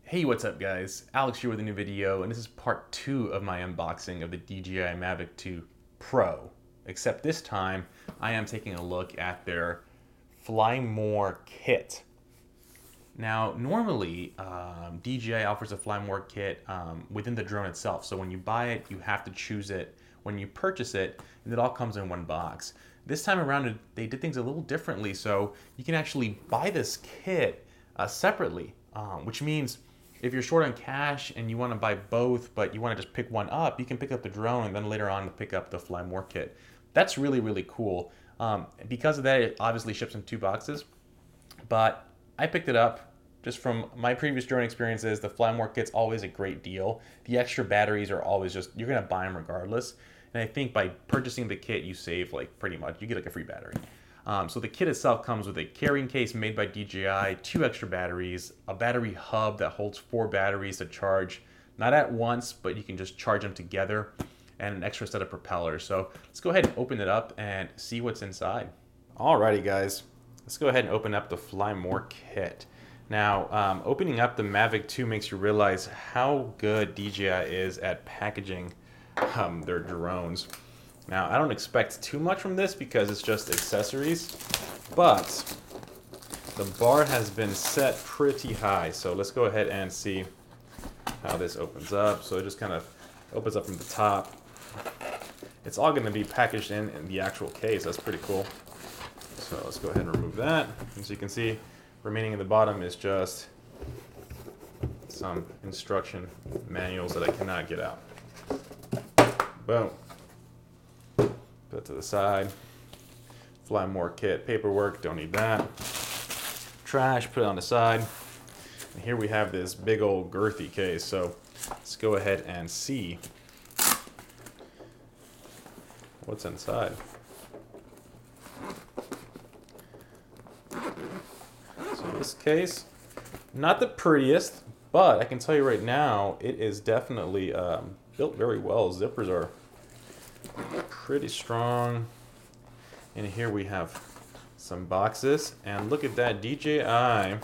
Hey, what's up guys? Alex here with a new video, and this is part 2 of my unboxing of the DJI Mavic 2 Pro. Except this time, I am taking a look at their Fly More kit. Now, normally, DJI offers a Fly More kit within the drone itself. So when you buy it, you have to choose it when you purchase it, and it all comes in one box. This time around, they did things a little differently, so you can actually buy this kit separately, which means if you're short on cash and you want to buy both, but you want to just pick one up, you can pick up the drone and then later on pick up the Fly More kit. That's really, really cool. Because of that, it obviously ships in 2 boxes, but I picked it up just from my previous drone experiences. The Fly More kit's always a great deal. The extra batteries are always just, you're going to buy them regardless. And I think by purchasing the kit, you save like pretty much, you get like a free battery. So the kit itself comes with a carrying case made by DJI, 2 extra batteries, a battery hub that holds 4 batteries to charge, not at once, but you can just charge them together, and an extra set of propellers. So let's go ahead and open it up and see what's inside. Alrighty guys, let's go ahead and open up the Fly More kit. Now, opening up the Mavic 2 makes you realize how good DJI is at packaging their drones. Now, I don't expect too much from this because it's just accessories, but the bar has been set pretty high. So let's go ahead and see how this opens up. So it just kind of opens up from the top. It's all going to be packaged in the actual case. That's pretty cool. So let's go ahead and remove that. As you can see, remaining in the bottom is just some instruction manuals that I cannot get out. Boom. Put it to the side. Fly More kit paperwork, don't need that. Trash, put it on the side. And here we have this big old girthy case. So let's go ahead and see what's inside. So this case, not the prettiest, but I can tell you right now, it is definitely built very well. Zippers are pretty strong. And here we have some boxes, and look at that, DJI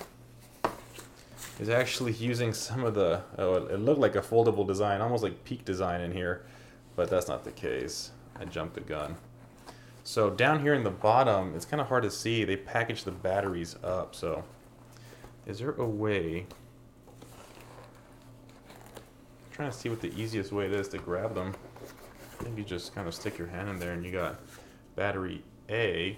is actually using some of the, it looked like a foldable design, almost like Peak design in here, but that's not the case. I jumped the gun. So down here in the bottom, it's kind of hard to see. They packaged the batteries up. So is there a way, I'm trying to see what the easiest way it is to grab them. Maybe just kind of stick your hand in there and you got battery A.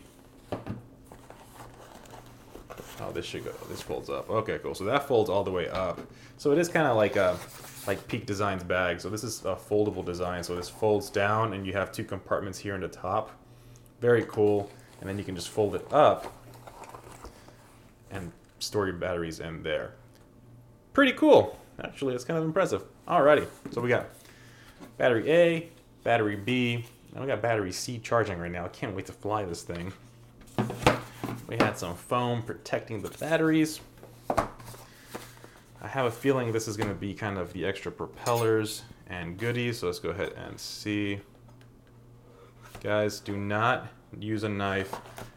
Oh, this should go, this folds up. Okay, cool. So that folds all the way up. So it is kind of like Peak Design's bag. So this is a foldable design. So this folds down and you have 2 compartments here in the top. Very cool. And then you can just fold it up and store your batteries in there. Pretty cool. Actually, it's kind of impressive. Alrighty. So we got battery A, battery B, and we got battery C charging right now. I can't wait to fly this thing. We had some foam protecting the batteries. I have a feeling this is going to be kind of the extra propellers and goodies, so let's go ahead and see. Guys, do not use a knife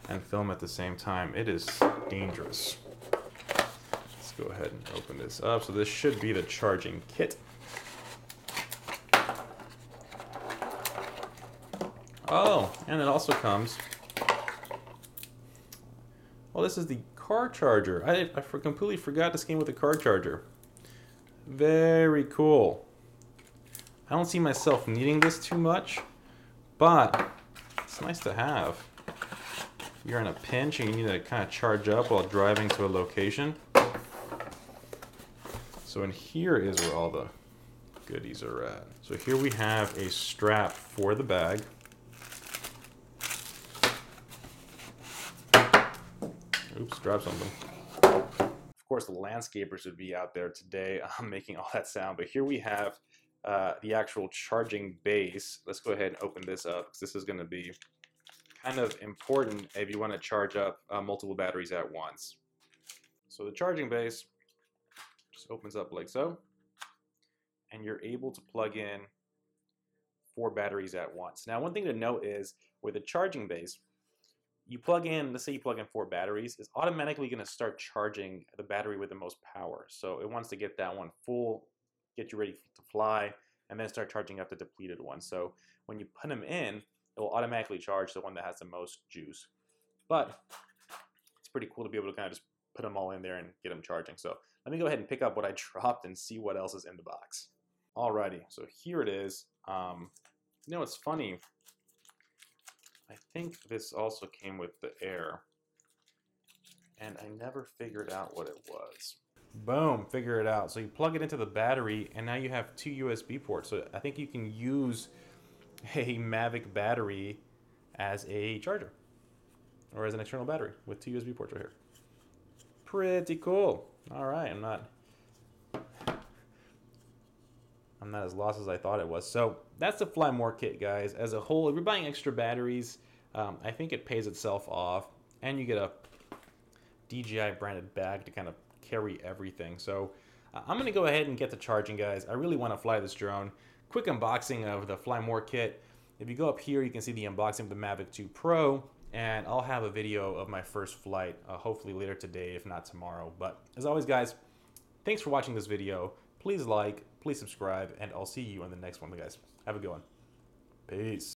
and film at the same time. It is dangerous. Let's go ahead and open this up. So this should be the charging kit. Oh, and it also comes, well, this is the car charger. I completely forgot this came with a car charger. Very cool. I don't see myself needing this too much, but it's nice to have. If you're in a pinch and you need to kind of charge up while driving to a location. So in here is where all the goodies are at. So here we have a strap for the bag. Oops, dropped something. Of course, the landscapers would be out there today making all that sound, but here we have the actual charging base. Let's go ahead and open this up, because this is going to be kind of important if you want to charge up multiple batteries at once. So the charging base just opens up like so, and you're able to plug in 4 batteries at once. Now, one thing to note is with a charging base, you plug in, let's say you plug in 4 batteries, it's automatically going to start charging the battery with the most power. So it wants to get that one full, get you ready to fly, and then start charging up the depleted one. So when you put them in, it will automatically charge the one that has the most juice. But it's pretty cool to be able to kind of just put them all in there and get them charging. So let me go ahead and pick up what I dropped and see what else is in the box. Alrighty, so here it is. You know, it's funny. I think this also came with the Air, and I never figured out what it was. Boom, figure it out. So you plug it into the battery, and now you have 2 USB ports. So I think you can use a Mavic battery as a charger, or as an external battery with 2 USB ports right here. Pretty cool. All right, I'm not as lost as I thought it was. So that's the Fly More kit, guys. As a whole, if you're buying extra batteries, I think it pays itself off, and you get a DJI branded bag to kind of carry everything. So I'm going to go ahead and get to charging, guys. I really want to fly this drone. Quick unboxing of the Fly More kit. If you go up here, you can see the unboxing of the Mavic 2 Pro, and I'll have a video of my first flight, hopefully later today, if not tomorrow. But as always, guys, thanks for watching this video. Please like, please subscribe, and I'll see you on the next one, guys. Have a good one. Peace.